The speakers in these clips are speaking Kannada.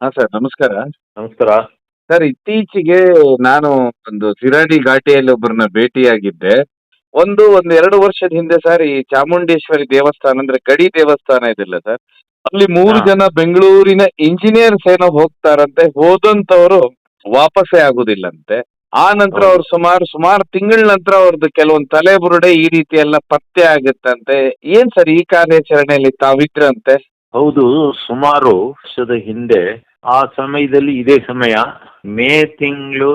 ಹಾ ಸರ್, ನಮಸ್ಕಾರ. ನಮಸ್ಕಾರ. ಸರ್, ಇತ್ತೀಚೆಗೆ ನಾನು ಒಂದು ಶಿರಾಡಿ ಘಾಟಿಯಲ್ಲಿ ಒಬ್ಬರನ್ನ ಭೇಟಿಯಾಗಿದ್ದೆ. ಒಂದ್ 2 ವರ್ಷದ ಹಿಂದೆ ಸರ್, ಈ ಚಾಮುಂಡೇಶ್ವರಿ ದೇವಸ್ಥಾನ ಅಂದ್ರೆ ಗಡಿ ದೇವಸ್ಥಾನ ಇದೆಯಲ್ಲ ಸರ್, ಅಲ್ಲಿ ಹಾ. 3 ಜನ ಬೆಂಗಳೂರಿನ ಇಂಜಿನಿಯರ್ಸ್ ಏನೋ ಹೋಗ್ತಾರಂತೆ. ಹೋದಂತವ್ರು ವಾಪಸ್ಸೇ ಆಗುದಿಲ್ಲಂತೆ. ಆ ನಂತರ ಹೌದು. ಅವ್ರು ಸುಮಾರು ತಿಂಗಳ ನಂತರ ಅವ್ರದ್ದು ಕೆಲವೊಂದು ತಲೆಬುರುಡೆ ಈ ರೀತಿ ಎಲ್ಲ ಪತ್ತೆ ಆಗುತ್ತಂತೆ. ಏನ್ ಸರ್ ಈ ಕಾರ್ಯಾಚರಣೆಯಲ್ಲಿ ತಾವಿದ್ರಂತೆ? ಹೌದು, ಸುಮಾರು ವರ್ಷದ ಹಿಂದೆ ಆ ಸಮಯದಲ್ಲಿ ಇದೇ ಸಮಯ ಮೇ ತಿಂಗಳು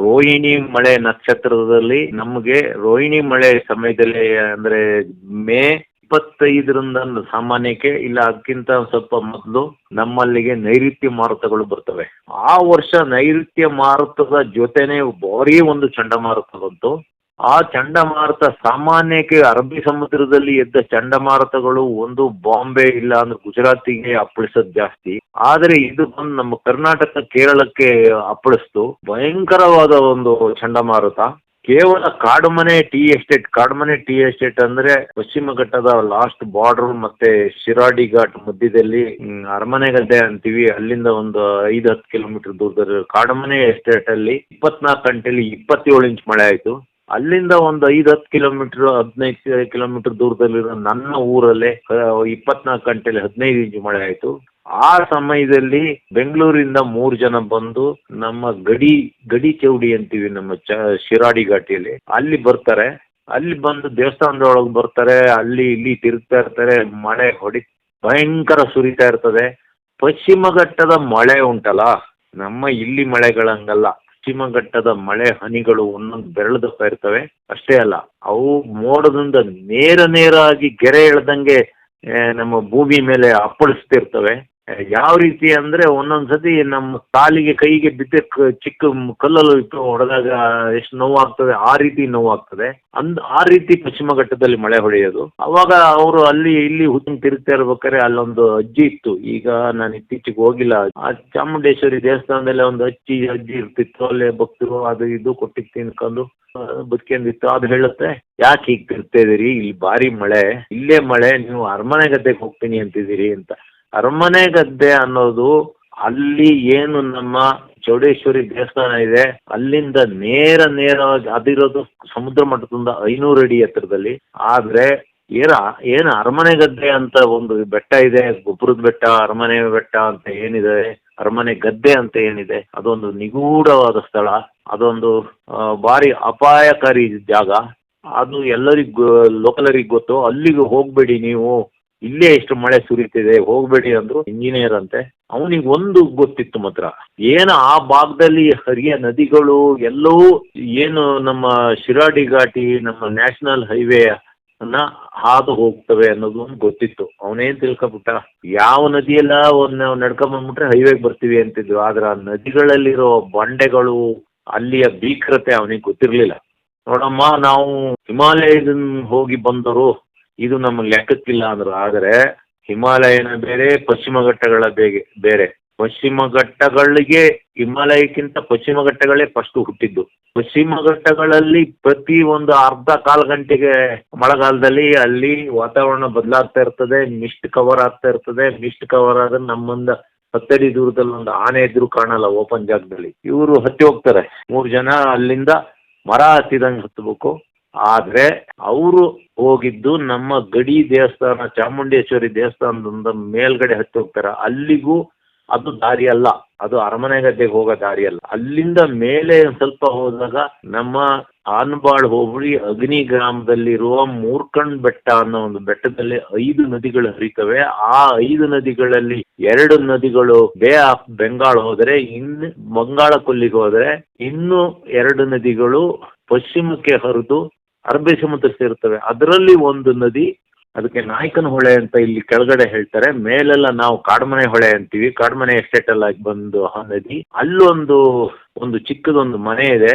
ರೋಹಿಣಿ ಮಳೆ ನಕ್ಷತ್ರದಲ್ಲಿ ನಮಗೆ ರೋಹಿಣಿ ಮಳೆ ಸಮಯದಲ್ಲಿ ಅಂದ್ರೆ ಮೇ 25ರಿಂದ ಸಾಮಾನ್ಯಕ್ಕೆ ಇಲ್ಲ ಅದಕ್ಕಿಂತ ಸ್ವಲ್ಪ ಮೊದಲು ನಮ್ಮಲ್ಲಿಗೆ ನೈಋತ್ಯ ಮಾರುತಗಳು ಬರ್ತವೆ. ಆ ವರ್ಷ ನೈಋತ್ಯ ಮಾರುತದ ಜೊತೆನೆ ಭಾರಿ ಒಂದು ಚಂಡಮಾರುತ ಬಂತು. ಆ ಚಂಡಮಾರುತ ಸಾಮಾನ್ಯಕ್ಕೆ ಅರಬ್ಬಿ ಸಮುದ್ರದಲ್ಲಿ ಎದ್ದ ಚಂಡಮಾರುತಗಳು ಒಂದು ಬಾಂಬೆ ಇಲ್ಲ ಅಂದ್ರೆ ಗುಜರಾತಿಗೆ ಅಪ್ಪಳಿಸೋದು ಜಾಸ್ತಿ. ಆದರೆ ಇದು ಬಂದು ನಮ್ಮ ಕರ್ನಾಟಕ ಕೇರಳಕ್ಕೆ ಅಪ್ಪಳಿಸ್ತು. ಭಯಂಕರವಾದ ಒಂದು ಚಂಡಮಾರುತ. ಕೇವಲ ಕಾಡುಮನೆ ಟೀ ಎಸ್ಟೇಟ್ ಅಂದ್ರೆ ಪಶ್ಚಿಮ ಘಟ್ಟದ ಲಾಸ್ಟ್ ಬಾರ್ಡರ್ ಮತ್ತೆ ಶಿರಾಡಿ ಘಾಟ್ ಮಧ್ಯದಲ್ಲಿ ಅರಮನೆಗದ್ದೆ ಅಂತೀವಿ, ಅಲ್ಲಿಂದ ಒಂದು 5-10 ಕಿಲೋಮೀಟರ್ ದೂರದಲ್ಲಿ ಕಾಡುಮನೆ ಎಸ್ಟೇಟ್ ಅಲ್ಲಿ 24 ಗಂಟೆಯಲ್ಲಿ 27 ಇಂಚ್ ಮಳೆ ಆಯ್ತು. ಅಲ್ಲಿಂದ ಒಂದು 5-10 ಕಿಲೋಮೀಟರ್ 15 ಕಿಲೋಮೀಟರ್ ದೂರದಲ್ಲಿರೋ ನನ್ನ ಊರಲ್ಲೇ 24 ಗಂಟೆಯಲ್ಲಿ 15 ಇಂಚು ಮಳೆ ಆಯ್ತು. ಆ ಸಮಯದಲ್ಲಿ ಬೆಂಗಳೂರಿಂದ 3 ಜನ ಬಂದು ನಮ್ಮ ಗಡಿ ಚೌಡಿ ಅಂತೀವಿ ನಮ್ಮ ಶಿರಾಡಿ ಘಾಟಿಯಲ್ಲಿ ಅಲ್ಲಿ ಬರ್ತಾರೆ. ಅಲ್ಲಿ ಬಂದು ದೇವಸ್ಥಾನದೊಳಗೆ ಬರ್ತಾರೆ, ಅಲ್ಲಿ ಇಲ್ಲಿ ತಿರುಗ್ತಾ ಇರ್ತಾರೆ. ಮಳೆ ಭಯಂಕರ ಸುರಿತಾ ಇರ್ತದೆ. ಪಶ್ಚಿಮ ಘಟ್ಟದ ಮಳೆ ಉಂಟಲ್ಲ, ನಮ್ಮ ಇಲ್ಲಿ ಮಳೆಗಳಂಗಲ್ಲ. ಪಶ್ಚಿಮ ಘಟ್ಟದ ಮಳೆ ಹನಿಗಳು ಒಂದೊಂದು ಬೆರಳದಪ್ಪ ಇರ್ತವೆ. ಅಷ್ಟೇ ಅಲ್ಲ, ಅವು ಮೋಡದಿಂದ ನೇರಾಗಿ ಗೆರೆ ಎಳ್ದಂಗೆ ನಮ್ಮ ಭೂಮಿ ಮೇಲೆ ಅಪ್ಪಳಿಸ್ತಿರ್ತವೆ. ಯಾವ ರೀತಿ ಅಂದ್ರೆ ಒಂದೊಂದ್ಸತಿ ನಮ್ಮ ಕಾಲಿಗೆ ಕೈಗೆ ಬಿದ್ದ ಚಿಕ್ಕ ಕಲ್ಲಲ್ಲಿ ಇಟ್ಟು ಹೊಡೆದಾಗ ಎಷ್ಟು ನೋವಾಗ್ತದೆ ಆ ರೀತಿ ನೋವಾಗ್ತದೆ. ಆ ರೀತಿ ಪಶ್ಚಿಮ ಘಟ್ಟದಲ್ಲಿ ಮಳೆ ಹೊಡೆಯೋದು. ಅವಾಗ ಅವರು ಅಲ್ಲಿ ಇಲ್ಲಿ ತಿರುಗ್ತಾ ಇರ್ಬೇಕಾದ್ರೆ ಅಲ್ಲೊಂದು ಅಜ್ಜಿ ಇತ್ತು. ಈಗ ನಾನು ಇತ್ತೀಚೆಗೆ ಹೋಗಿಲ್ಲ. ಆ ಚಾಮುಂಡೇಶ್ವರಿ ದೇವಸ್ಥಾನದಲ್ಲಿ ಒಂದು ಅಜ್ಜಿ ಇರ್ತಿತ್ತು. ಅಲ್ಲೇ ಭಕ್ತರು ಅದು ಇದು ಕೊಟ್ಟಿಗೆ ತಿನ್ಕೊಂಡು ಬದುಕೊಂಡಿತ್ತು. ಅದು ಹೇಳುತ್ತೆ, ಯಾಕೆ ಹೀಗೆ ತಿರ್ತಾ ಇದೀರಿ, ಇಲ್ಲಿ ಭಾರಿ ಮಳೆ, ಇಲ್ಲೇ ಮಳೆ, ನೀವು ಅರಮನೆ ಗದ್ದೆಗೆ ಹೋಗ್ತೀನಿ ಅಂತಿದ್ದೀರಿ ಅಂತ. ಅರಮನೆ ಗದ್ದೆ ಅನ್ನೋದು ಅಲ್ಲಿ ಏನು ನಮ್ಮ ಚೌಡೇಶ್ವರಿ ದೇವಸ್ಥಾನ ಇದೆ ಅಲ್ಲಿಂದ ನೇರವಾಗಿ ಅದಿರೋದು ಸಮುದ್ರ ಮಟ್ಟದಿಂದ 500 ಅಡಿ ಎತ್ತರದಲ್ಲಿ. ಆದ್ರೆ ಏನು ಅರಮನೆ ಗದ್ದೆ ಅಂತ ಒಂದು ಬೆಟ್ಟ ಇದೆ, ಗೊಬ್ಬರದ ಬೆಟ್ಟ, ಅರಮನೆ ಬೆಟ್ಟ ಅಂತ ಏನಿದೆ, ಅರಮನೆ ಗದ್ದೆ ಅಂತ ಏನಿದೆ, ಅದೊಂದು ನಿಗೂಢವಾದ ಸ್ಥಳ. ಅದೊಂದು ಭಾರಿ ಅಪಾಯಕಾರಿ ಜಾಗ. ಅದು ಎಲ್ಲರಿಗೂ ಲೋಕಲರಿಗೆ ಗೊತ್ತು. ಅಲ್ಲಿಗೆ ಹೋಗ್ಬೇಡಿ ನೀವು, ಇಲ್ಲೇ ಎಷ್ಟು ಮಳೆ ಸುರಿತಿದೆ, ಹೋಗ್ಬೇಡಿ ಅಂದ್ರು. ಇಂಜಿನಿಯರ್ ಅಂತೆ, ಅವನಿಗೆ ಒಂದು ಗೊತ್ತಿತ್ತು ಮಾತ್ರ, ಏನು ಆ ಭಾಗದಲ್ಲಿ ಹರಿಯ ನದಿಗಳು ಎಲ್ಲವೂ ಏನು ನಮ್ಮ ಶಿರಾಡಿ ಘಾಟಿ ನಮ್ಮ ನ್ಯಾಷನಲ್ ಹೈವೇ ಅನ್ನ ಹಾದು ಹೋಗ್ತವೆ ಅನ್ನೋದು ಒಂದು ಗೊತ್ತಿತ್ತು. ಅವನೇನ್ ತಿಳ್ಕೊಬಿಟ್ಟ, ಯಾವ ನದಿಯೆಲ್ಲ ನಾವು ನಡ್ಕೊಂಬಂದ್ಬಿಟ್ರೆ ಹೈವೇಗೆ ಬರ್ತೀವಿ ಅಂತಿದ್ವಿ. ಆದ್ರೆ ಆ ನದಿಗಳಲ್ಲಿರೋ ಬಂಡೆಗಳು ಅಲ್ಲಿಯ ಭೀಕರತೆ ಅವನಿಗೆ ಗೊತ್ತಿರ್ಲಿಲ್ಲ. ನೋಡಮ್ಮ, ನಾವು ಹಿಮಾಲಯದ ಹೋಗಿ ಬಂದರು, ಇದು ನಮ್ಮ ಲೆಕ್ಕಕ್ಕಿಲ್ಲ ಅಂದ್ರು. ಆದರೆ ಹಿಮಾಲಯನ ಬೇರೆ, ಪಶ್ಚಿಮ ಘಟ್ಟಗಳ ಬೇರೆ. ಪಶ್ಚಿಮ ಘಟ್ಟಗಳಿಗೆ ಹಿಮಾಲಯಕ್ಕಿಂತ ಪಶ್ಚಿಮ ಘಟ್ಟಗಳೇ ಫಸ್ಟ್ ಹುಟ್ಟಿದ್ದು. ಪಶ್ಚಿಮ ಘಟ್ಟಗಳಲ್ಲಿ ಪ್ರತಿ ಒಂದು ಅರ್ಧ-ಕಾಲು ಗಂಟೆಗೆ ಮಳೆಗಾಲದಲ್ಲಿ ಅಲ್ಲಿ ವಾತಾವರಣ ಬದಲಾಗ್ತಾ ಇರ್ತದೆ, ಮಿಸ್ಟ್ ಕವರ್ ಆಗ್ತಾ ಇರ್ತದೆ. ಮಿಸ್ಟ್ ಕವರ್ ಆದ್ರೆ ನಮ್ಮಿಂದ 10 ಅಡಿ ದೂರದಲ್ಲಿ ಒಂದು ಆನೆ ಇದ್ರು ಕಾಣಲ್ಲ ಓಪನ್ ಜಾಗದಲ್ಲಿ. ಇವರು ಹತ್ತಿ ಹೋಗ್ತಾರೆ 3 ಜನ, ಅಲ್ಲಿಂದ ಮರ ಹತ್ತಿದಂಗೆ ಹತ್ತಬೇಕು. ಆದ್ರೆ ಅವರು ಹೋಗಿದ್ದು ನಮ್ಮ ಗಡಿ ದೇವಸ್ಥಾನ ಚಾಮುಂಡೇಶ್ವರಿ ದೇವಸ್ಥಾನದಿಂದ ಮೇಲ್ಗಡೆ ಹತ್ತಿ ಹೋಗ್ತಾರೆ. ಅಲ್ಲಿಗೂ ಅದು ದಾರಿ ಅಲ್ಲ, ಅದು ಅರಮನೆ ಗದ್ದೆಗೆ ಹೋಗೋ ದಾರಿ ಅಲ್ಲ. ಅಲ್ಲಿಂದ ಮೇಲೆ ಸ್ವಲ್ಪ ಹೋದಾಗ ನಮ್ಮ ಆನಬಾಳ್ ಹೋಬಳಿ ಅಗ್ನಿ ಗ್ರಾಮದಲ್ಲಿರುವ ಮೂರ್ಖಂಡ್ ಬೆಟ್ಟ ಅನ್ನೋ ಒಂದು ಬೆಟ್ಟದಲ್ಲಿ 5 ನದಿಗಳು ಹರಿತವೆ. ಆ 5 ನದಿಗಳಲ್ಲಿ 2 ನದಿಗಳು ಬೇ ಆಫ್ ಬೆಂಗಾಲ್ ಹೋದರೆ, ಇನ್ನು ಬಂಗಾಳ ಕೊಲ್ಲಿಗೆ ಹೋದರೆ ಇನ್ನು 2 ನದಿಗಳು ಪಶ್ಚಿಮಕ್ಕೆ ಹರಿದು ಅರಬ್ಬಿ ಸಮುದ್ರ ಸೇರ್ತವೆ. ಅದರಲ್ಲಿ ಒಂದು ನದಿ, ಅದಕ್ಕೆ ನಾಯಕನ ಹೊಳೆ ಅಂತ ಇಲ್ಲಿ ಕೆಳಗಡೆ ಹೇಳ್ತಾರೆ, ಮೇಲೆಲ್ಲ ನಾವು ಕಾಡ್ಮನೆ ಹೊಳೆ ಅಂತೀವಿ. ಕಾಡ್ಮನೆ ಎಸ್ಟೇಟ್ ಅಲ್ಲಿ ಬಂದು ಆ ನದಿ, ಅಲ್ಲೊಂದು ಚಿಕ್ಕದೊಂದು ಮನೆ ಇದೆ,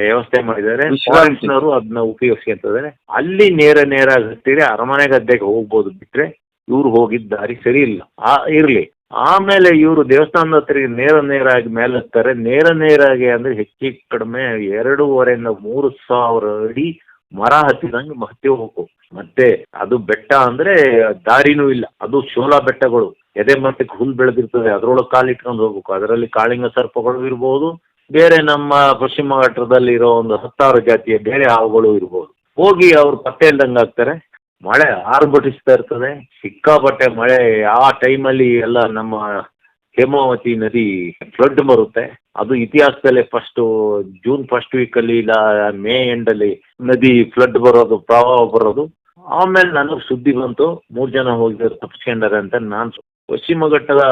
ವ್ಯವಸ್ಥೆ ಮಾಡಿದ್ದಾರೆ. ಫಾರೆಸ್ಟ್ನವರು ಅದನ್ನ ಉಪಯೋಗಿಸ್ಕೊಂತಿದ್ದಾರೆ. ಅಲ್ಲಿ ನೇರಾಗಿ ಹತ್ತಿರ ಅರಮನೆ ಗದ್ದೆಗೆ ಹೋಗ್ಬೋದು. ಬಿಟ್ರೆ ಇವ್ರು ಹೋಗಿದ್ದ ದಾರಿ ಸರಿ ಇಲ್ಲ. ಇರ್ಲಿ. ಆಮೇಲೆ ಇವರು ದೇವಸ್ಥಾನದ ಹತ್ರ ನೇರಾಗಿ ಮೇಲೆ ಹತ್ತಾರೆ. ನೇರಾಗಿ ಅಂದ್ರೆ ಹೆಚ್ಚು ಕಡಿಮೆ 2,500-3,000 ಅಡಿ ಮರ ಹತ್ತಿದಂಗೆ ಹತ್ತಿ ಹೋಗ್ಬೇಕು. ಮತ್ತೆ ಅದು ಬೆಟ್ಟ ಅಂದ್ರೆ ದಾರಿನೂ ಇಲ್ಲ, ಅದು ಶೋಲಾ ಬೆಟ್ಟಗಳು. ಎದೆ ಮಟ್ಟಕ್ಕೆ ಹುಲ್ ಬೆಳೆದಿರ್ತದೆ, ಅದ್ರೊಳಗೆ ಕಾಲಿಟ್ಕೊಂಡು ಹೋಗ್ಬೇಕು. ಅದರಲ್ಲಿ ಕಾಳಿಂಗ ಸರ್ಪಗಳು ಇರ್ಬೋದು, ಬೇರೆ ನಮ್ಮ ಪಶ್ಚಿಮ ಘಟ್ಟದಲ್ಲಿ ಇರೋ ಒಂದು 10,000 ಜಾತಿಯ ಬೇರೆ ಹಾವುಗಳು ಇರ್ಬೋದು. ಹೋಗಿ ಅವ್ರು ಪತ್ತೆ ಇಲ್ದಂಗೆ ಆಗ್ತಾರೆ. ಮಳೆ ಆರ್ಭಟಿಸ್ತಾ ಇರ್ತದೆ, ಸಿಕ್ಕಾಪಟ್ಟೆ ಮಳೆ. ಆ ಟೈಮಲ್ಲಿ ಎಲ್ಲ ನಮ್ಮ ಹೇಮಾವತಿ ನದಿ ಫ್ಲಡ್ ಬರುತ್ತೆ. ಅದು ಇತಿಹಾಸದಲ್ಲೇ ಜೂನ್ ಫಸ್ಟ್ ವೀಕಲ್ಲಿ ಇಲ್ಲ ಮೇ ಎಂಡಲ್ಲಿ ನದಿ ಫ್ಲಡ್ ಬರೋದು, ಪ್ರವಾಹ ಬರೋದು. ಆಮೇಲೆ ನನಗೆ ಸುದ್ದಿ ಬಂತು 3 ಜನ ಹೋಗಿದ್ದಾರೆ ತಪ್ಪಿಸ್ಕೊಂಡಾರೆ ಅಂತ. ನಾನು ಪಶ್ಚಿಮ ಘಟ್ಟದ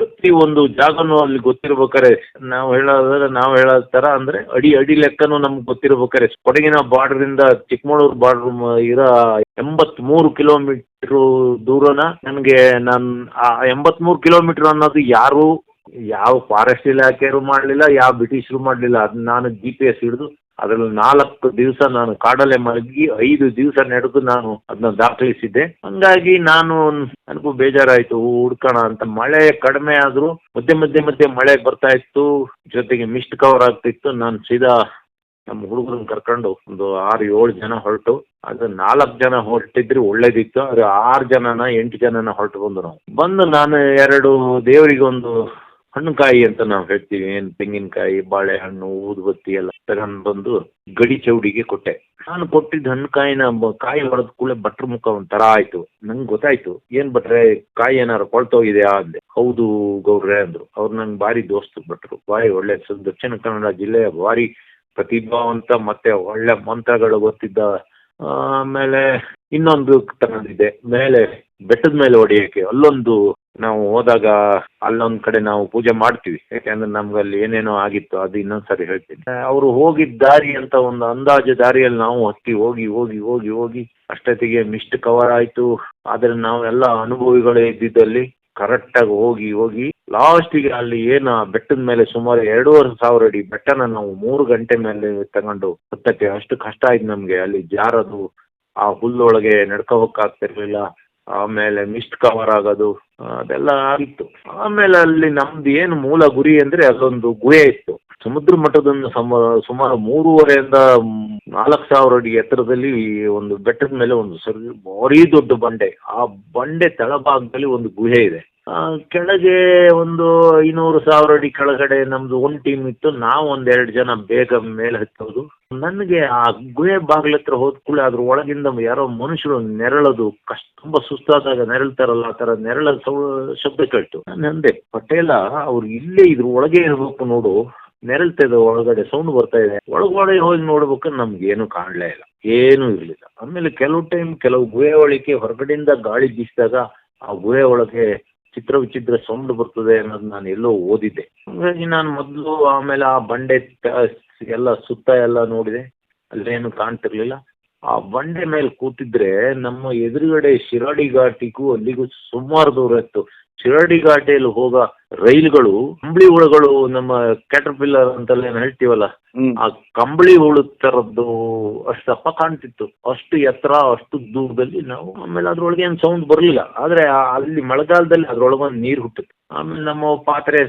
ಪ್ರತಿ ಒಂದು ಜಾಗನೂ ಅಲ್ಲಿ ಗೊತ್ತಿರ್ಬೇಕಾರೆ, ನಾವು ಹೇಳೋ ಥರ ಅಂದರೆ ಅಡಿ ಲೆಕ್ಕನೂ ನಮ್ಗೆ ಗೊತ್ತಿರ್ಬೇಕಾರೆ, ಕೊಡಗಿನ ಬಾರ್ಡ್ರಿಂದ ಚಿಕ್ಕಮಗಳೂರು ಬಾರ್ಡ್ರ್ ಇರೋ 83 ಕಿಲೋಮೀಟ್ರು ದೂರನ ನನಗೆ ನಾನು ಆ 83 ಕಿಲೋಮೀಟ್ರ್ ಅನ್ನೋದು ಯಾವ ಫಾರೆಸ್ಟ್ ಇಲಾಖೆಯರು ಮಾಡಲಿಲ್ಲ, ಯಾವ ಬ್ರಿಟಿಷರು ಮಾಡಲಿಲ್ಲ. ಅದನ್ನ ನಾನು GPS ಹಿಡಿದು ಅದರಲ್ಲಿ 4 ದಿವಸ ನಾನು ಕಾಡಲ್ಲೇ ಮಲಗಿ 5 ದಿವಸ ನಡೆದು ನಾನು ಅದನ್ನ ದಾಖಲಿಸಿದ್ದೆ. ಹಂಗಾಗಿ ನನಗೂ ಬೇಜಾರಾಯಿತು, ಹುಡ್ಕೋಣ ಅಂತ. ಮಳೆ ಕಡಿಮೆ ಆದರೂ ಮಧ್ಯೆ ಮಳೆ ಬರ್ತಾ ಇತ್ತು, ಜೊತೆಗೆ ಮಿಸ್ಟ್ ಕವರ್ ಆಗ್ತಿತ್ತು. ನಾನು ಸೀದಾ ನಮ್ಮ ಹುಡುಗರನ್ನ ಕರ್ಕೊಂಡು ಒಂದು 6-7 ಜನ ಹೊರಟು, ಅದು 4 ಜನ ಹೊರಟಿದ್ರೆ ಒಳ್ಳೇದಿತ್ತು. ಅದು 6 ಜನನ 8 ಜನನ ಹೊರಟು ಬಂದು ನಾನು 2 ದೇವರಿಗೆ ಒಂದು ಹಣ್ಣುಕಾಯಿ ಅಂತ ನಾವು ಹೇಳ್ತೀವಿ, ಏನು ತೆಂಗಿನಕಾಯಿ, ಬಾಳೆಹಣ್ಣು, ಊದುಬತ್ತಿ ಎಲ್ಲ ತಗೊಂಡು ಬಂದು ಗಡಿ ಚೌಡಿಗೆ ಕೊಟ್ಟೆ. ನಾನು ಕೊಟ್ಟಿದ್ದ ಹಣ್ಣುಕಾಯಿನ ಕಾಯಿ ಹೊಡೆದ ಕೂಡಲೇ ಭಟ್ರ ಮುಖ ಒಂಥರ ಆಯ್ತು. ನಂಗೆ ಗೊತ್ತಾಯ್ತು, ಏನ್ ಭಟ್ರೆ ಕಾಯಿ ಏನಾರು ಕೊಳ್ತೋಗಿದೆಯಾ ಅಂದೆ. ಹೌದು ಗೌಡ್ರೆ ಅಂದ್ರು. ಅವ್ರು ನಂಗೆ ಭಾರಿ ದೋಸ್ತು ಭಟ್ರು, ಭಾರಿ ಒಳ್ಳೆ ದಕ್ಷಿಣ ಕನ್ನಡ ಜಿಲ್ಲೆಯ ಭಾರಿ ಪ್ರತಿಭಾವಂತ ಮತ್ತೆ ಒಳ್ಳೆ ಮಂತ್ರಗಳು ಗೊತ್ತಿದ್ದ. ಆಮೇಲೆ ಇನ್ನೊಂದು ತಗೊಂಡಿದ್ದೆ, ಮೇಲೆ ಬೆಟ್ಟದ ಮೇಲೆ ಹೊಡೆಯೋಕೆ. ಅಲ್ಲೊಂದು ನಾವು ಹೋದಾಗ ಅಲ್ಲೊಂದ್ ಕಡೆ ನಾವು ಪೂಜೆ ಮಾಡ್ತೀವಿ, ಯಾಕೆಂದ್ರೆ ನಮ್ಗೆ ಅಲ್ಲಿ ಏನೇನೋ ಆಗಿತ್ತು, ಅದು ಇನ್ನೊಂದ್ಸರಿ ಹೇಳ್ತೀನಿ. ಅವರು ಹೋಗಿದ್ದ ದಾರಿ ಅಂತ ಒಂದು ಅಂದಾಜು ದಾರಿಯಲ್ಲಿ ನಾವು ಹತ್ತಿ ಹೋಗಿ ಅಷ್ಟೊತ್ತಿಗೆ ಮಿಸ್ಟ್ ಕವರ್ ಆಯ್ತು. ಆದ್ರೆ ನಾವೆಲ್ಲ ಅನುಭವಿಗಳೇ ಇದ್ದಿದ್ದಲ್ಲಿ ಕರೆಕ್ಟಾಗಿ ಹೋಗಿ ಲಾಸ್ಟಿಗೆ ಅಲ್ಲಿ ಏನು ಬೆಟ್ಟದ ಮೇಲೆ ಸುಮಾರು 2,500 ಅಡಿ ಬೆಟ್ಟನ ನಾವು 3 ಗಂಟೆ ಮೇಲೆ ತಗೊಂಡು ಹತ್ತಕ್ಕೆ ಅಷ್ಟು ಕಷ್ಟ ಆಯ್ತು ನಮ್ಗೆ. ಅಲ್ಲಿ ಜಾರದು, ಆ ಹುಲ್ಲೊಳಗೆ ನಡ್ಕೊ ಹೋಗಕ್ಕಾಗ್ತಿರ್ಲಿಲ್ಲ. ಆಮೇಲೆ ಮಿಸ್ಟ್ ಕವರ್ ಆಗೋದು ಅದೆಲ್ಲ ಆಗಿತ್ತು. ಆಮೇಲೆ ಅಲ್ಲಿ ನಮ್ದು ಏನು ಮೂಲ ಗುರಿ ಅಂದ್ರೆ ಅಲ್ಲೊಂದು ಗುಹೆ ಇತ್ತು. ಸಮುದ್ರ ಮಟ್ಟದೊಂದು ಸುಮಾರು 3,500 4,000 ಅಡಿ ಎತ್ತರದಲ್ಲಿ ಒಂದು ಬೆಟ್ಟದ ಮೇಲೆ ಒಂದು ಭಾರಿ ದೊಡ್ಡ ಬಂಡೆ. ಆ ಬಂಡೆ ತಳಭಾಗದಲ್ಲಿ ಒಂದು ಗುಹೆ ಇದೆ. ಕೆಳಗೆ ಒಂದು 500,000 ಅಡಿ ಕೆಳಗಡೆ ನಮ್ದು ಒಂದು ಟೀಮ್ ಇತ್ತು. ನಾವು 1-2 ಜನ ಬೇಗ ಮೇಲೆ ಹತ್ತೋದು. ನನಗೆ ಆ ಗುಹೆ ಬಾಗಿಲ ಹತ್ರ ಹೋದ ಕೂಡಲೇ ಅದ್ರ ಒಳಗಿಂದ ಯಾರೋ ಮನುಷ್ಯರು ನೆರಳೋದು, ತುಂಬಾ ಸುಸ್ತಾದಾಗ ನೆರಳ್ತಾರಲ್ಲ, ಆ ತರ ನೆರಳ ಶಬ್ದ ಕೇಳ್ತು. ನಾನು ಅಂದೆ, ಪಟೇಲ ಅವ್ರು ಇಲ್ಲೇ ಇದ್ರ ಒಳಗೆ ಇರ್ಬೇಕು ನೋಡು, ನೆರಳ್ತಾ ಇದೆ, ಒಳಗಡೆ ಸೌಂಡ್ ಬರ್ತಾ ಇದೆ. ಒಳಗಡೆ ಹೋಗಿ ನೋಡ್ಬೇಕಾದ್ರೆ ನಮ್ಗೆ ಏನು ಕಾಣಲೇ ಇಲ್ಲ, ಏನೂ ಇರ್ಲಿಲ್ಲ. ಆಮೇಲೆ ಕೆಲವು ಗುಹೆ ಒಳಗೆ ಹೊರಗಡೆಯಿಂದ ಗಾಳಿ ಬೀಸಿದಾಗ ಆ ಗುಹೆ ಒಳಗೆ ವಿಚಿತ್ರ ಸೌಂಡ್ ಬರ್ತದೆ ಅನ್ನೋದು ನಾನು ಎಲ್ಲೋ ಓದಿದ್ದೆ. ಹಾಗಾಗಿ ನಾನು ಮೊದಲು ಆಮೇಲೆ ಆ ಬಂಡೆ ಎಲ್ಲ ಸುತ್ತ ಎಲ್ಲ ನೋಡಿದೆ, ಅಲ್ಲೇನು ಕಾಣ್ತಿರ್ಲಿಲ್ಲ. ಆ ಬಂಡೆ ಮೇಲೆ ಕೂತಿದ್ರೆ ನಮ್ಮ ಎದುರುಗಡೆ ಶಿರಾಡಿ ಘಾಟಿಗೂ ಅಲ್ಲಿಗೂ ಸುಮಾರು ದೂರ ಇತ್ತು. ಶಿರಾಡಿ ಘಾಟಿಯಲ್ಲಿ ಹೋಗೋ ರೈಲುಗಳು ಕಂಬಳಿ ಹುಳುಗಳು, ನಮ್ಮ ಕ್ಯಾಟರ್ಪಿಲ್ಲರ್ ಅಂತೆಲ್ಲ ಏನು ಹೇಳ್ತೀವಲ್ಲ, ಆ ಕಂಬಳಿ ಹುಳು ತರದ್ದು ಅಷ್ಟು ದಪ್ಪ ಕಾಣ್ತಿತ್ತು. ಅಷ್ಟು ಎತ್ತರ, ಅಷ್ಟು ದೂರದಲ್ಲಿ ನಾವು. ಆಮೇಲೆ ಅದ್ರೊಳಗೆ ಏನು ಸೌಂಡ್ ಬರಲಿಲ್ಲ. ಆದ್ರೆ ಅಲ್ಲಿ ಮಳೆಗಾಲದಲ್ಲಿ ಅದ್ರೊಳಗೊಂದು ನೀರು ಹುಟ್ಟಿತ್ತು. ಆಮೇಲೆ ನಮ್ಮ ಪಾತ್ರೆ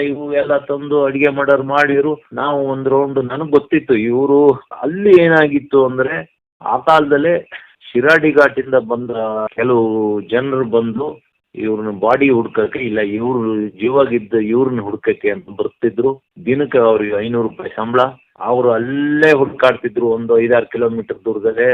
ಇವು ಎಲ್ಲ ತಂದು ಅಡಿಗೆ ಮಾಡಿದ್ರು. ನಾವು ಒಂದು ರೌಂಡ್, ನನಗೆ ಗೊತ್ತಿತ್ತು ಇವರು ಅಲ್ಲಿ ಏನಾಗಿತ್ತು ಅಂದ್ರೆ, ಆ ಕಾಲದಲ್ಲೇ ಶಿರಾಡಿ ಘಾಟಿಂದ ಬಂದ ಕೆಲವು ಜನರು ಬಂದು ಇವ್ರನ್ನ ಬಾಡಿ ಹುಡ್ಕಕ್ಕೆ, ಇಲ್ಲ ಇವ್ರು ಜೀವಾಗಿದ್ದ ಇವ್ರನ್ನ ಹುಡ್ಕಕ್ಕೆ ಅಂತ ಬರ್ತಿದ್ರು. ದಿನಕ್ಕೆ ಅವ್ರಿಗೆ 500 ರೂಪಾಯಿ ಸಂಬಳ. ಅವರು ಅಲ್ಲೇ ಹುಡ್ಕಾಡ್ತಿದ್ರು, ಒಂದು 5-6 ಕಿಲೋಮೀಟರ್ ದೂರದಲ್ಲೇ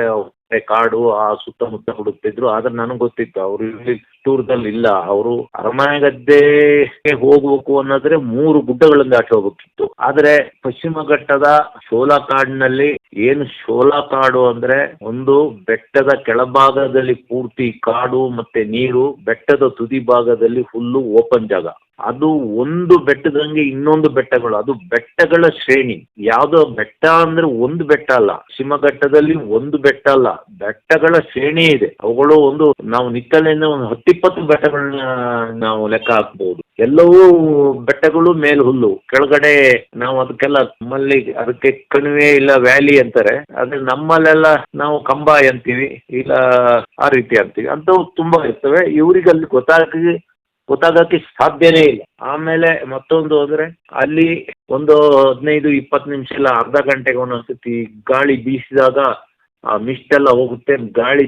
ಕಾಡು ಆ ಸುತ್ತಮುತ್ತ ಹುಡುಕ್ತಿದ್ರು. ಆದ್ರೆ ನನಗೆ ಗೊತ್ತಿತ್ತು ಅವರು ಇಲ್ಲಿ ಟೂರ್ದಲ್ಲಿ ಇಲ್ಲ. ಅವರು ಅರಮನೆಗದ್ದೆಗೆ ಹೋಗ್ಬೇಕು ಅನ್ನೋದ್ರೆ 3 ಗುಡ್ಡಗಳನ್ನು ದಾಟಿ ಹೋಗ್ಬೇಕಿತ್ತು. ಆದ್ರೆ ಪಶ್ಚಿಮ ಘಟ್ಟದ ಶೋಲಾ ಕಾಡಿನಲ್ಲಿ ಏನು ಶೋಲಾ ಕಾಡು ಅಂದ್ರೆ, ಒಂದು ಬೆಟ್ಟದ ಕೆಳಭಾಗದಲ್ಲಿ ಪೂರ್ತಿ ಕಾಡು ಮತ್ತೆ ನೀರು, ಬೆಟ್ಟದ ತುದಿ ಭಾಗದಲ್ಲಿ ಫುಲ್ಲು ಓಪನ್ ಜಾಗ. ಅದು ಒಂದು ಬೆಟ್ಟದಂಗೆ ಇನ್ನೊಂದು ಬೆಟ್ಟಗಳು, ಅದು ಬೆಟ್ಟಗಳ ಶ್ರೇಣಿ. ಯಾವ್ದೋ ಬೆಟ್ಟ ಅಂದ್ರೆ ಒಂದು ಬೆಟ್ಟ ಅಲ್ಲ, ಶಿವಘಟ್ಟದಲ್ಲಿ ಒಂದು ಬೆಟ್ಟ ಅಲ್ಲ, ಬೆಟ್ಟಗಳ ಶ್ರೇಣಿ ಇದೆ. ಅವುಗಳು ಒಂದು ನಾವು ನಿತ್ತಲೆಯಿಂದ ಒಂದು 10-20 ಬೆಟ್ಟಗಳನ್ನ ನಾವು ಲೆಕ್ಕ ಹಾಕ್ಬಹುದು. ಎಲ್ಲವೂ ಬೆಟ್ಟಗಳು, ಮೇಲ್ ಹುಲ್ಲು, ಕೆಳಗಡೆ ನಾವು ಅದಕ್ಕೆಲ್ಲ ನಮ್ಮಲ್ಲಿ ಅದಕ್ಕೆ ಕಣಿವೆ ಇಲ್ಲ ವ್ಯಾಲಿ ಅಂತಾರೆ. ಆದ್ರೆ ನಮ್ಮಲ್ಲೆಲ್ಲ ನಾವು ಕಂಬ ಅಂತೀವಿ, ಇಲ್ಲ ಆ ರೀತಿ ಅಂತೀವಿ. ಅಂತವು ತುಂಬಾ ಇರ್ತವೆ. ಇವ್ರಿಗೆ ಅಲ್ಲಿ ಗೊತ್ತಾಗಕ್ಕೆ ಸಾಧ್ಯನೇ ಇಲ್ಲ. ಆಮೇಲೆ ಮತ್ತೊಂದು ಅಂದ್ರೆ, ಅಲ್ಲಿ ಒಂದು 15-20 ನಿಮಿಷ ಇಲ್ಲ ಅರ್ಧ ಗಂಟೆಗೆ ಒಂದೊಂದ್ಸತಿ ಗಾಳಿ ಬೀಸಿದಾಗ ಆ ಮಿಸ್ಟ್ ಎಲ್ಲ ಹೋಗುತ್ತೆ. ಗಾಳಿ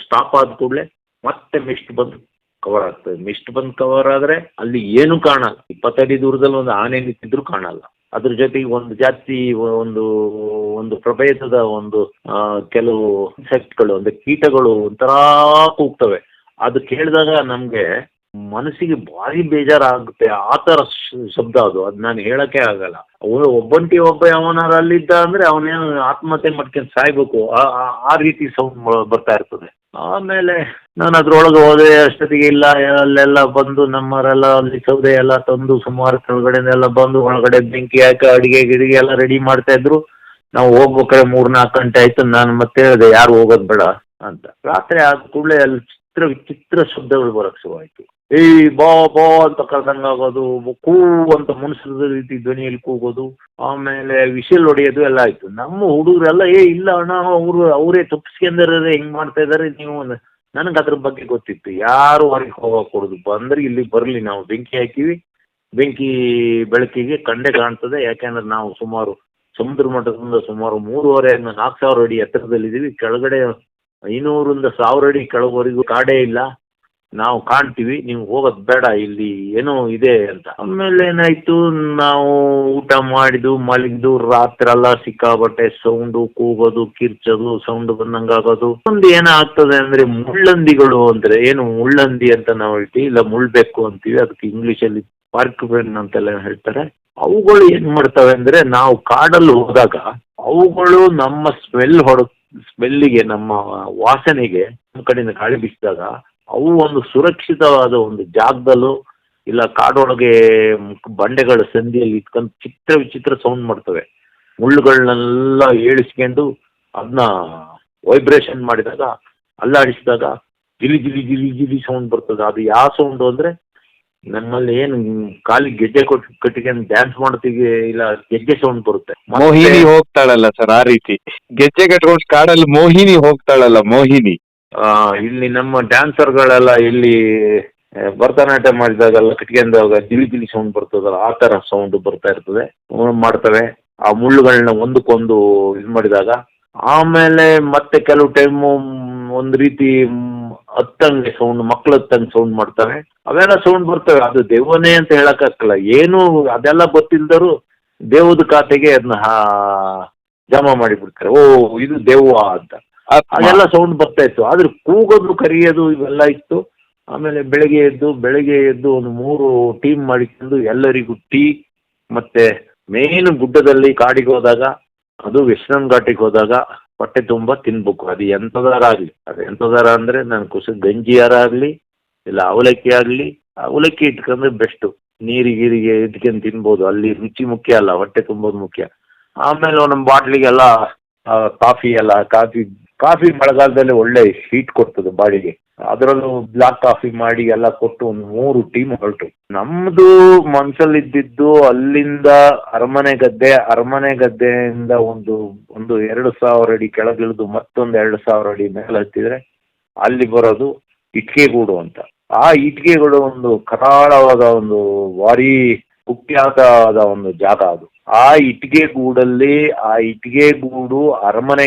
ಸ್ಟಾಪ್ ಆದ ಕೂಡಲೇ ಮತ್ತೆ ಮಿಸ್ಟ್ ಬಂದು ಕವರ್ ಆಗ್ತದೆ. ಮಿಸ್ಟ್ ಬಂದು ಕವರ್ ಆದ್ರೆ ಅಲ್ಲಿ ಏನು ಕಾಣಲ್ಲ. 20 ಅಡಿ ದೂರದಲ್ಲಿ ಒಂದು ಆನೆ ನಿಂತಿದ್ರು ಕಾಣಲ್ಲ. ಅದ್ರ ಜೊತೆಗೆ ಒಂದು ಜಾತಿ ಒಂದು ಒಂದು ಪ್ರಭೇದದ ಒಂದು ಕೆಲವು ಇನ್ಸೆಕ್ಟ್ಗಳು ಅಂದ್ರೆ ಕೀಟಗಳು ಒಂಥರ ಕೂಗ್ತವೆ. ಅದು ಕೇಳಿದಾಗ ನಮ್ಗೆ ಮನಸ್ಸಿಗೆ ಭಾರಿ ಬೇಜಾರಾಗುತ್ತೆ. ಆ ತರ ಶಬ್ದ ಅದು ನಾನು ಹೇಳಕ್ಕೆ ಆಗಲ್ಲ. ಅವನು ಒಬ್ಬಂಟಿ ಒಬ್ಬ ಯಾವನಾರ ಅಲ್ಲಿದ್ದ ಅಂದ್ರೆ ಅವನೇನು ಆತ್ಮಹತ್ಯೆ ಮಾಡ್ಕೊಂಡು ಸಾಯ್ಬೇಕು, ಆ ರೀತಿ ಸೌಂಡ್ ಬರ್ತಾ ಇರ್ತದೆ. ಆಮೇಲೆ ನಾನು ಅದ್ರೊಳಗೆ ಹೋದೆ. ಅಷ್ಟೊತ್ತಿಗೆ ಇಲ್ಲ ಅಲ್ಲೆಲ್ಲ ಬಂದು ನಮ್ಮವರೆಲ್ಲ ಅಲ್ಲಿ ಸೌದೆ ಎಲ್ಲ ತಂದು ಸುಮಾರು ಕೆಳಗಡೆನೆಲ್ಲ ಬಂದು ಒಳಗಡೆ ಬೆಂಕಿ ಹಾಕಿ ಅಡಿಗೆ ಗಿಡಿಗೆ ಎಲ್ಲ ರೆಡಿ ಮಾಡ್ತಾ ಇದ್ರು. ನಾವು ಹೋಗ್ಬೇಕಾದ್ರೆ 3-4 ಗಂಟೆ ಆಯ್ತು. ನಾನು ಮತ್ತೆ ಹೇಳಿದೆ ಯಾರು ಹೋಗೋದು ಬೇಡ ಅಂತ. ರಾತ್ರಿ ಆದ ಕೂಡಲೇ ಅಲ್ಲಿ ವಿಚಿತ್ರ ಶಬ್ದಗಳು ಬರಕ್ ಶುರುವಾಯ್ತು. ಬಾ ಬಾ ಅಂತ ಕರ್ದಂಗಾಗೋದು, ಕೂ ಅಂತ ಮುನ್ಸದ ರೀತಿ ಧ್ವನಿಯಲ್ಲಿ ಕೂಗೋದು, ಆಮೇಲೆ ವಿಷಲ್ ಹೊಡೆಯೋದು ಎಲ್ಲ ಆಯ್ತು. ನಮ್ಮ ಹುಡುಗರೆಲ್ಲ ಇಲ್ಲ ಅಣ್ಣ ಅವರೇ ತಪ್ಪಿಸ್ಕೊಂಡ್ರೆ ಹಿಂಗ್ ಮಾಡ್ತಾ ಇದಾರೆ ನೀವು. ನನಗೆ ಅದ್ರ ಬಗ್ಗೆ ಗೊತ್ತಿತ್ತು. ಯಾರು ಹೊರಗೆ ಹೋಗಕ್ ಕೊಡುದು, ಬಂದ್ರೆ ಇಲ್ಲಿ ಬರ್ಲಿ, ನಾವು ಬೆಂಕಿ ಹಾಕಿವಿ, ಬೆಂಕಿ ಬೆಳಕಿಗೆ ಕಂಡೆ ಕಾಣ್ತದೆ. ಯಾಕೆಂದ್ರೆ ನಾವು ಸುಮಾರು ಸಮುದ್ರ ಮಟ್ಟದಿಂದ ಸುಮಾರು 3,500-4,000 ಅಡಿ ಎತ್ತರದಲ್ಲಿದ್ದೀವಿ. ಕೆಳಗಡೆ 500-1,000 ಅಡಿ ಕೆಳಗವರೆಗೂ ಕಾಡೇ ಇಲ್ಲ. ನಾವು ಕಾಣ್ತೀವಿ, ನೀವು ಹೋಗೋದು ಬೇಡ, ಇಲ್ಲಿ ಏನೋ ಇದೆ ಅಂತ. ಆಮೇಲೆ ಏನಾಯ್ತು, ನಾವು ಊಟ ಮಾಡಿದ್ದು ಮಲಗಿದ್ದು ರಾತ್ರಿ ಎಲ್ಲ ಸಿಕ್ಕಾಬಟ್ಟೆ ಸೌಂಡು, ಕೂಗೋದು, ಕಿರ್ಚೋದು, ಸೌಂಡ್ ಬಂದಂಗಾಗೋದು. ಒಂದು ಏನಾಗ್ತದೆ ಅಂದ್ರೆ ಮುಳ್ಳಂದಿಗಳು ಅಂದ್ರೆ ಏನು ಮುಳ್ಳಂದಿ ಅಂತ ನಾವು ಹೇಳ್ತೀವಿ, ಇಲ್ಲ ಮುಳ್ಬೇಕು ಅಂತೀವಿ. ಅದಕ್ಕೆ ಇಂಗ್ಲಿಷಲ್ಲಿ ಪಾರ್ಕ್ವೆನ್ ಅಂತೆಲ್ಲ ಹೇಳ್ತಾರೆ. ಅವುಗಳು ಏನ್ ಮಾಡ್ತವೆ ಅಂದ್ರೆ ನಾವು ಕಾಡಲ್ಲಿ ಹೋದಾಗ ಅವುಗಳು ನಮ್ಮ ಸ್ಮೆಲ್ಲಿಗೆ ನಮ್ಮ ವಾಸನೆಗೆ ನಮ್ಮ ಕಡೆಯಿಂದ ಗಾಳಿ ಬೀಸಿದಾಗ ಅವು ಒಂದು ಸುರಕ್ಷಿತವಾದ ಒಂದು ಜಾಗದಲ್ಲೂ ಇಲ್ಲ ಕಾಡೊಳಗೆ ಬಂಡೆಗಳ ಸಂದಿಯಲ್ಲಿ ಇಟ್ಕೊಂಡು ವಿಚಿತ್ರ ಸೌಂಡ್ ಮಾಡ್ತವೆ. ಮುಳ್ಳುಗಳನ್ನೆಲ್ಲ ಏಳಿಸ್ಕೊಂಡು ಅದನ್ನ ವೈಬ್ರೇಷನ್ ಮಾಡಿದಾಗ ಅಲ್ಲಾಡಿಸಿದಾಗ ಜಿಲಿ ಜಿಲಿ ಜಿಲಿ ಜಿಲಿ ಸೌಂಡ್ ಬರ್ತದೆ. ಅದು ಯಾವ ಸೌಂಡು ಅಂದ್ರೆ ನಮ್ಮಲ್ಲಿ ಏನು ಕಾಲಿಗೆ ಗೆಜ್ಜೆ ಕಟ್ಟಿಕೊಂಡು ಡ್ಯಾನ್ಸ್ ಮಾಡ್ತೀವಿ, ಇಲ್ಲ ಗೆಜ್ಜೆ ಸೌಂಡ್ ಬರುತ್ತೆ. ಮೋಹಿನಿ ಹೋಗ್ತಾಳಲ್ಲ ಸರ್, ಆ ರೀತಿ ಗೆಜ್ಜೆ ಕಟ್ಕೊಂಡು ಕಾಡಲ್ಲಿ ಮೋಹಿನಿ ಹೋಗ್ತಾಳಲ್ಲ, ಮೋಹಿನಿ. ಇಲ್ಲಿ ನಮ್ಮ ಡ್ಯಾನ್ಸರ್ಗಳೆಲ್ಲ ಇಲ್ಲಿ ಭರತನಾಟ್ಯ ಮಾಡಿದಾಗೆಲ್ಲ ಕಟ್ಕೊಂಡಾಗ ಜಿಲಿ ಜಿಲಿ ಸೌಂಡ್ ಬರ್ತದಲ್ಲ, ಆ ತರ ಸೌಂಡ್ ಬರ್ತಾ ಇರ್ತದೆ, ಮಾಡ್ತವೆ ಆ ಮುಳ್ಳುಗಳನ್ನ ಒಂದಕ್ಕೊಂದು ಇದು ಮಾಡಿದಾಗ. ಆಮೇಲೆ ಮತ್ತೆ ಕೆಲವು ಟೈಮು ಒಂದು ರೀತಿ ಹತ್ತಂಗೆ ಸೌಂಡ್, ಮಕ್ಳು ಹತ್ತಂಗೆ ಸೌಂಡ್ ಮಾಡ್ತವೆ. ಅವೆಲ್ಲ ಸೌಂಡ್ ಬರ್ತವೆ. ಅದು ದೆವ್ವನೇ ಅಂತ ಹೇಳಕ್ಕಾಗಲ್ಲ. ಏನು ಅದೆಲ್ಲ ಗೊತ್ತಿಲ್ದರು ದೇವದ ಖಾತೆಗೆ ಅದನ್ನ ಜಮಾ ಮಾಡಿಬಿಡ್ತಾರೆ. ಓ ಇದು ದೆವ್ವ ಅಂತ. ಅದೆಲ್ಲ ಸೌಂಡ್ ಬರ್ತಾ ಇತ್ತು. ಆದ್ರೆ ಕೂಗೋದು ಕರಿಯೋದು ಇವೆಲ್ಲ ಇತ್ತು. ಆಮೇಲೆ ಬೆಳಗ್ಗೆ ಎದ್ದು ಒಂದು 3 ಟೀಮ್ ಮಾಡಿಕೊಂಡು ಎಲ್ಲರಿಗೂ ಟೀ ಮತ್ತೆ ಮೇನ್ ಗುಡ್ಡದಲ್ಲಿ ಕಾಡಿಗೆ ಹೋದಾಗ, ಅದು ವೆಸ್ಟರ್ನ್ ಘಾಟಿಗೆ ಹೋದಾಗ ಹೊಟ್ಟೆ ತುಂಬ ತಿನ್ಬೇಕು. ಅದು ಎಂಥದಾರ ಆಗಲಿ, ಅದು ಎಂಥದಾರ ಅಂದರೆ ನನ್ನ ಗಂಜಿಯಾರ ಆಗಲಿ ಇಲ್ಲ ಅವಲಕ್ಕಿ ಆಗಲಿ, ಅವಲಕ್ಕಿ ಇಟ್ಕೊಂಡ್ರೆ ಬೆಸ್ಟು. ನೀರಿಗೆ ಇಟ್ಕೊಂಡು ತಿನ್ಬೋದು. ಅಲ್ಲಿ ರುಚಿ ಮುಖ್ಯ ಅಲ್ಲ, ಹೊಟ್ಟೆ ತುಂಬೋದು ಮುಖ್ಯ. ಆಮೇಲೆ ನಮ್ಮ ಬಾಟ್ಲಿಗೆಲ್ಲ ಕಾಫಿ ಮಳೆಗಾಲದಲ್ಲಿ ಒಳ್ಳೆ ಹೀಟ್ ಕೊಡ್ತದೆ ಬಾಡಿಗೆ. ಅದರಲ್ಲೂ ಬ್ಲಾಕ್ ಕಾಫಿ ಮಾಡಿ ಎಲ್ಲ ಕೊಟ್ಟು ಒಂದು 3 ಟೀಮ್ ಹೊರಟು. ನಮ್ದು ಮನ್ಸಲ್ಲಿದ್ದು ಅಲ್ಲಿಂದ ಅರಮನೆ ಗದ್ದೆಯಿಂದ ಒಂದು 2,000 ಅಡಿ ಕೆಳಗಿಳಿದು ಮತ್ತೊಂದು 2,000 ಅಡಿ ಮೇಲೆ ಹತ್ತಿದ್ರೆ ಅಲ್ಲಿ ಬರೋದು ಇಟ್ಕೆಗೂಡು ಅಂತ. ಆ ಇಟ್ಕೆಗೂಡು ಒಂದು ಕರಾಳವಾದ ಒಂದು ಭಾರಿ ಕುಖ್ಯಾತವಾದ ಒಂದು ಜಾಗ ಅದು. ಆ ಇಟ್ಕೆಗೂಡಲ್ಲಿ ಆ ಇಟ್ಕೆಗೂಡು ಅರಮನೆ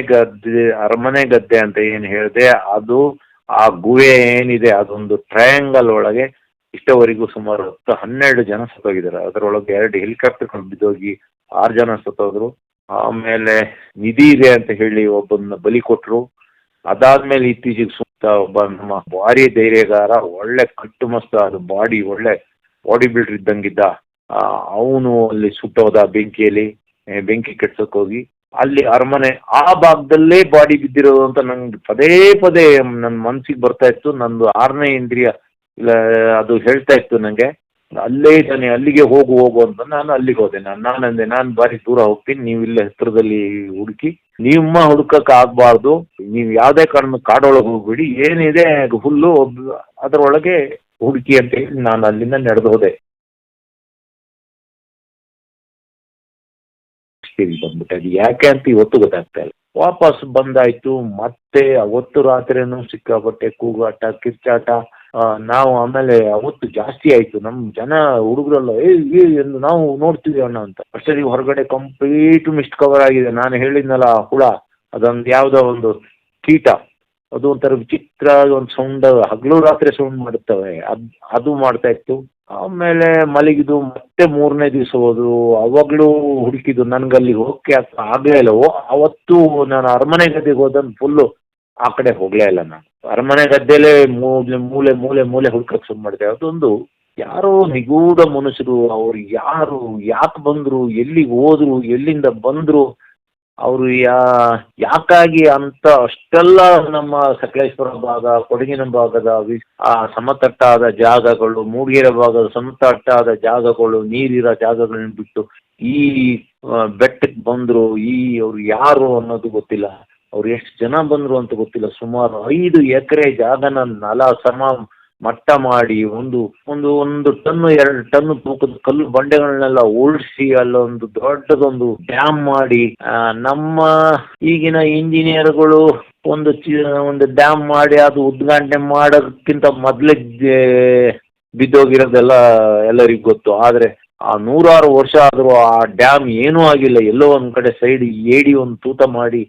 ಗದ್ದೆ ಅಂತ ಏನು ಹೇಳಿದೆ, ಅದು ಆ ಗುಹೆ ಏನಿದೆ ಅದೊಂದು ಟ್ರಯಾಂಗಲ್ ಒಳಗೆ ಇಷ್ಟವರೆಗೂ ಸುಮಾರು 10-12 ಜನ ಸತ್ತೋಗಿದ್ದಾರೆ. ಅದರೊಳಗೆ 2 ಹೆಲಿಕಾಪ್ಟರ್ಗಳು ಬಿದ್ದೋಗಿ 6 ಜನ ಸತ್ತೋದ್ರು. ಆಮೇಲೆ ನಿಧಿ ಇದೆ ಅಂತ ಹೇಳಿ ಒಬ್ಬನ ಬಲಿ ಕೊಟ್ಟರು. ಅದಾದ್ಮೇಲೆ ಇತ್ತೀಚೆಗೆ ಒಬ್ಬ ನಮ್ಮ ಭಾರಿ ಧೈರ್ಯಗಾರ, ಒಳ್ಳೆ ಕಟ್ಟುಮಸ್ತ, ಅದು ಒಳ್ಳೆ ಬಾಡಿ ಬಿಲ್ಡರ್ ಇದ್ದಂಗಿದ್ದ, ಅವನು ಅಲ್ಲಿ ಸುಟ್ಟೋದ ಬೆಂಕಿ ಕೆಡ್ಸಕ್ ಹೋಗಿ. ಅಲ್ಲಿ ಅರಮನೆ ಆ ಭಾಗದಲ್ಲೇ ಬಾಡಿ ಬಿದ್ದಿರೋದು ಅಂತ ನಂಗೆ ಪದೇ ನನ್ನ ಮನ್ಸಿಗೆ ಬರ್ತಾ ಇತ್ತು. ನಂದು 6ನೇ ಇಂದ್ರಿಯ ಇಲ್ಲ ಅದು ಹೇಳ್ತಾ ಇತ್ತು ನಂಗೆ, ಅಲ್ಲೇ ಇದ್ದಾನೆ, ಅಲ್ಲಿಗೆ ಹೋಗು ಅಂತ. ನಾನು ಅಲ್ಲಿಗೆ ಹೋದೆ. ನಾನಂದೆ ನಾನು ಬಾರಿ ದೂರ ಹೋಗ್ತೀನಿ, ನೀವು ಇಲ್ಲೇ ಹತ್ರದಲ್ಲಿ ಹುಡುಕಿ, ನಿಮ್ಮ ಹುಡುಕಕ್ಕೆ ಆಗ್ಬಾರ್ದು, ನೀವು ಯಾವುದೇ ಕಾಡೊಳಗೆ ಹೋಗ್ಬಿಡಿ, ಏನಿದೆ ಹುಲ್ಲು ಅದರೊಳಗೆ ಹುಡುಕಿ ಅಂತ ಹೇಳಿ ನಾನು ಅಲ್ಲಿಂದ ನಡೆದು ಹೋದೆ. ಬಂದ್ಬಿಟ್ಟೆ. ಅದು ಯಾಕೆ ಅಂತ ಇವತ್ತು ಗೊತ್ತಾಗ್ತಾ ಇಲ್ಲ. ವಾಪಸ್ ಬಂದಾಯ್ತು. ಮತ್ತೆ ಅವತ್ತು ರಾತ್ರಿನೂ ಸಿಕ್ಕಾಪಟ್ಟೆ ಕೂಗಾಟ, ಕಿರ್ಚಾಟ. ನಾವು ಆಮೇಲೆ ಅವತ್ತು ಜಾಸ್ತಿ ಆಯ್ತು. ನಮ್ ಜನ ಹುಡುಗರೆಲ್ಲ ಎಂದು ನಾವು ನೋಡ್ತೀವಿ ಅಣ್ಣ ಅಂತ. ಅಷ್ಟೇ ಹೊರಗಡೆ ಕಂಪ್ಲೀಟ್ ಮಿಸ್ಟ್ ಕವರ್ ಆಗಿದೆ. ನಾನು ಹೇಳಿದ್ನಲ್ಲ ಹುಳ, ಅದೊಂದು ಯಾವುದೋ ಒಂದು ಕೀಟ, ಅದು ಒಂಥರ ವಿಚಿತ್ರ ಒಂದು ಸೌಂಡ್, ಹಗಲು ರಾತ್ರಿ ಸೌಂಡ್ ಮಾಡುತ್ತವೆ. ಅದು ಮಾಡ್ತಾ ಇತ್ತು. ಆಮೇಲೆ ಮಲಗಿದು ಮತ್ತೆ 3ನೇ ದಿವಸ ಹೋದ್ರು. ಅವಾಗ್ಲೂ ಹುಡುಕಿದ್ದು, ನನ್ಗಲ್ಲಿ ಹೋಗಕ್ಕೆ ಆಗ್ಲೇ ಇಲ್ಲ. ಅವತ್ತು ನಾನು ಅರಮನೆ ಗದ್ದೆಗೆ ಹೋದನ್ ಫುಲ್ಲು ಆ ಕಡೆ ಹೋಗ್ಲೇ ಇಲ್ಲ. ನಾನು ಅರಮನೆ ಗದ್ದೆಲೇ ಮೂಲೆ ಮೂಲೆ ಮೂಲೆ ಮೂಲೆ ಹುಡ್ಕಕ್ ಶುರು ಮಾಡಿದೆ. ಅದೊಂದು ಯಾರೋ ನಿಗೂಢ ಮನುಷ್ಯರು, ಅವ್ರು ಯಾರು, ಯಾಕೆ ಬಂದ್ರು, ಎಲ್ಲಿಗೆ ಹೋದ್ರು, ಎಲ್ಲಿಂದ ಬಂದ್ರು, ಅವರು ಯಾಕಾಗಿ ಅಂತ ಅಷ್ಟೆಲ್ಲ ನಮ್ಮ ಸಕಲೇಶ್ವರ ಭಾಗ, ಕೊಡಗಿನ ಭಾಗದ ಆ ಸಮತಟ್ಟಾದ ಜಾಗಗಳು, ಮೂಡಿಗೆರೆ ಭಾಗದ ಸಮತಟ್ಟಾದ ಜಾಗಗಳು, ನೀರಿರೋ ಜಾಗಗಳನ್ನ ಬಿಟ್ಟು ಈ ಬೆಟ್ಟಕ್ಕೆ ಬಂದ್ರು. ಅವ್ರು ಯಾರು ಅನ್ನೋದು ಗೊತ್ತಿಲ್ಲ, ಅವ್ರು ಎಷ್ಟು ಜನ ಬಂದ್ರು ಅಂತ ಗೊತ್ತಿಲ್ಲ. ಸುಮಾರು 5 ಎಕರೆ ಜಾಗನ ಸಮ ಮಟ್ಟ ಮಾಡಿ ಒಂದು ಟನ್ನು 2 ಟನ್ನು ತೂಕದ ಕಲ್ಲು ಬಂಡೆಗಳನ್ನೆಲ್ಲ ಉಳಿಸಿ ಅಲ್ಲೊಂದು ದೊಡ್ಡದೊಂದು ಡ್ಯಾಮ್ ಮಾಡಿ, ನಮ್ಮ ಈಗಿನ ಇಂಜಿನಿಯರ್ಗಳು ಒಂದು ಡ್ಯಾಮ್ ಮಾಡಿ ಅದು ಉದ್ಘಾಟನೆ ಮಾಡೋದಕ್ಕಿಂತ ಮೊದಲೇ ಬಿದ್ದೋಗಿರೋದೆಲ್ಲ ಎಲ್ಲರಿಗೂ ಗೊತ್ತು. ಆದ್ರೆ ಆ 100 ವರ್ಷ ಆದ್ರೂ ಆ ಡ್ಯಾಮ್ ಏನೂ ಆಗಿಲ್ಲ. ಎಲ್ಲೋ ಒಂದ್ ಕಡೆ ಸೈಡ್ ಏಡಿ ಒಂದು ತೂತ ಮಾಡಿ,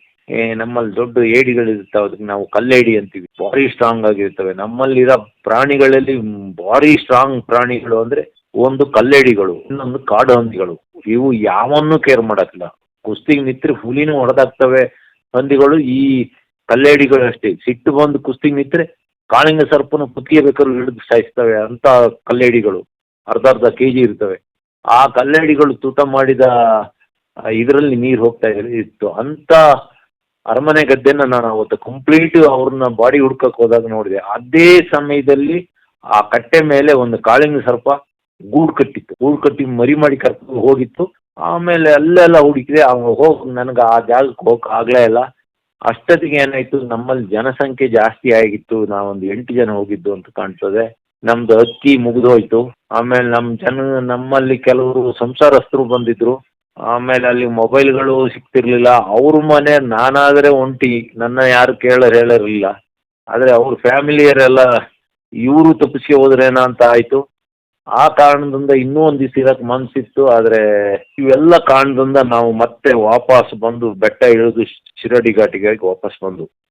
ನಮ್ಮಲ್ಲಿ ದೊಡ್ಡ ಏಡಿಗಳಿರ್ತಾವೆ, ಅದಕ್ಕೆ ನಾವು ಕಲ್ಲೇಡಿ ಅಂತೀವಿ, ಭಾರಿ ಸ್ಟ್ರಾಂಗ್ ಆಗಿರ್ತವೆ. ನಮ್ಮಲ್ಲಿರೋ ಪ್ರಾಣಿಗಳಲ್ಲಿ ಭಾರಿ ಸ್ಟ್ರಾಂಗ್ ಪ್ರಾಣಿಗಳು ಅಂದ್ರೆ ಒಂದು ಕಲ್ಲೇಡಿಗಳು, ಇನ್ನೊಂದು ಕಾಡು ಹಂದಿಗಳು. ಇವು ಯಾವನ್ನೂ ಕೇರ್ ಮಾಡಕ್ಕಿಲ್ಲ. ಕುಸ್ತಿಗೆ ನಿತ್ರೆ ಹುಲಿನೂ ಹೊಡೆದಾಕ್ತವೆ ಹಂದಿಗಳು. ಈ ಕಲ್ಲೇಡಿಗಳು ಅಷ್ಟೇ, ಸಿಟ್ಟು ಬಂದು ಕುಸ್ತಿಗೆ ನಿತ್ರೆ ಕಾಳಿಂಗ ಸರ್ಪನ ಕುತ್ತಿಗೆ ಬೇಕಾದ್ರೂ ಹಿಡಿದು ಸಾಯಿಸ್ತವೆ ಅಂತ ಕಲ್ಲೇಡಿಗಳು. ಅರ್ಧ kg ಇರ್ತವೆ. ಆ ಕಲ್ಲೇಡಿಗಳು ತೂತ ಮಾಡಿದ ಇದರಲ್ಲಿ ನೀರು ಹೋಗ್ತಾ ಇತ್ತು ಅಂತ ಅರಮನೆ ಗದ್ದೆನ ನಾನು ಅವತ್ತು ಕಂಪ್ಲೀಟ್ ಅವ್ರನ್ನ ಬಾಡಿ ಹುಡ್ಕಕ್ ಹೋದಾಗ ನೋಡಿದೆ. ಅದೇ ಸಮಯದಲ್ಲಿ ಆ ಕಟ್ಟೆ ಮೇಲೆ ಒಂದು ಕಾಳಿಂಗ ಸರ್ಪ ಗೂಡು ಕಟ್ಟಿ ಮರಿ ಮಾಡಿ ಕರ್ಕೊಂಡು ಹೋಗಿತ್ತು. ಆಮೇಲೆ ಅಲ್ಲೆಲ್ಲ ಹುಡುಕಿದೆ, ನನಗೆ ಆ ಜಾಗಕ್ಕೆ ಹೋಗಕ್ ಆಗ್ಲೇ ಇಲ್ಲ. ಅಷ್ಟೊತ್ತಿಗೆ ಏನಾಯ್ತು, ನಮ್ಮಲ್ಲಿ ಜನಸಂಖ್ಯೆ ಜಾಸ್ತಿ ಆಗಿತ್ತು. ನಾವೊಂದು 8 ಜನ ಹೋಗಿದ್ದು ಅಂತ ಕಾಣ್ತದೆ. ನಮ್ದು ಅಕ್ಕಿ ಮುಗಿದೋಯ್ತು. ಆಮೇಲೆ ನಮ್ಮಲ್ಲಿ ಕೆಲವರು ಸಂಸಾರಸ್ಥರು ಬಂದಿದ್ರು. ಆಮೇಲೆ ಅಲ್ಲಿ ಮೊಬೈಲ್ಗಳು ಸಿಗ್ತಿರ್ಲಿಲ್ಲ. ಅವ್ರ ಮನೆ, ನಾನಾದ್ರೆ ಒಂಟಿ, ನನ್ನ ಯಾರು ಹೇಳರಿಲ್ಲ. ಆದ್ರೆ ಅವ್ರ ಫ್ಯಾಮಿಲಿಯರೆಲ್ಲ ಇವರು ತಪ್ಪಿಸಿ ಹೋದ್ರೇನ ಅಂತ ಆಯ್ತು. ಆ ಕಾರಣದಿಂದ ಇನ್ನೂ ಒಂದ್ ದಿವಸ ಇರಕ್ ಮನ್ಸಿತ್ತು. ಆದ್ರೆ ಇವೆಲ್ಲ ಕಾರಣದಿಂದ ನಾವು ಮತ್ತೆ ವಾಪಸ್ ಬಂದು ಬೆಟ್ಟ ಇಳಿದು ಶಿರಡಿ ಘಾಟಿಗೆ ವಾಪಸ್ ಬಂದು